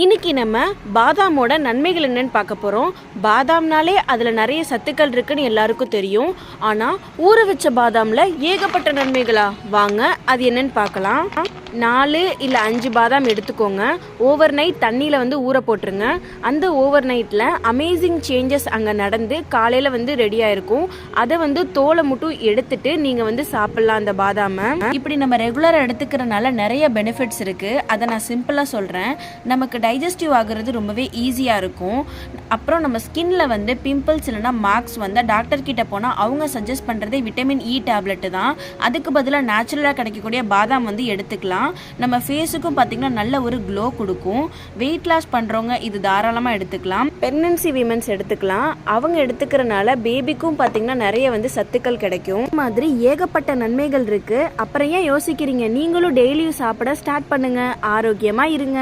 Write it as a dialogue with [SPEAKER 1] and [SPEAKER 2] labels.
[SPEAKER 1] இன்னைக்கு நம்ம பாதாமோட நன்மைகள் என்னன்னு பார்க்க போகிறோம். பாதாம்னாலே அதில் நிறைய சத்துக்கள் இருக்குன்னு எல்லாருக்கும் தெரியும். ஆனால் ஊற வச்ச பாதாமில் ஏகப்பட்ட நன்மைகளா? வாங்க அது என்னன்னு பார்க்கலாம். 4 இல்லை 5 பாதாம் எடுத்துக்கோங்க. ஓவர் நைட் தண்ணியில் ஊற போட்டுருங்க. அந்த ஓவர் நைட்டில் அமேசிங் சேஞ்சஸ் அங்கே நடந்து காலையில் ரெடியாக இருக்கும். அதை தோலை மட்டும் எடுத்துட்டு நீங்கள் சாப்பிட்லாம் அந்த பாதாமை. இப்படி நம்ம ரெகுலராக எடுத்துக்கிறனால நிறைய பெனிஃபிட்ஸ் இருக்குது. அதை நான் சிம்பிளாக சொல்கிறேன். நமக்கு டைஜஸ்டிவ் ஆகுறது ரொம்பவே ஈஸியாக இருக்கும். அப்புறம் நம்ம ஸ்கின்ல பிம்பிள்ஸ் இல்லைனா மார்க்ஸ் டாக்டர் கிட்ட போனால் அவங்க சஜஸ்ட் பண்ணுறதே விட்டமின் இ டேப்லெட்டு தான். அதுக்கு பதிலாக நேச்சுரலாக கிடைக்கக்கூடிய பாதாம் எடுத்துக்கலாம். நம்ம ஃபேஸுக்கும் பார்த்தீங்கன்னா நல்ல ஒரு க்ளோ கொடுக்கும். வெயிட் லாஸ் பண்ணுறவங்க இது தாராளமாக எடுத்துக்கலாம். பிரெக்னன்சி விமன்ஸ் எடுத்துக்கலாம். அவங்க எடுத்துக்கிறனால பேபிக்கும் பார்த்தீங்கன்னா நிறைய சத்துக்கள் கிடைக்கும். மாதிரி ஏகப்பட்ட நன்மைகள் இருக்கு. அப்புறம் ஏன் யோசிக்கிறீங்க? நீங்களும் டெய்லியும் சாப்பிட ஸ்டார்ட் பண்ணுங்க. ஆரோக்கியமாக இருங்க.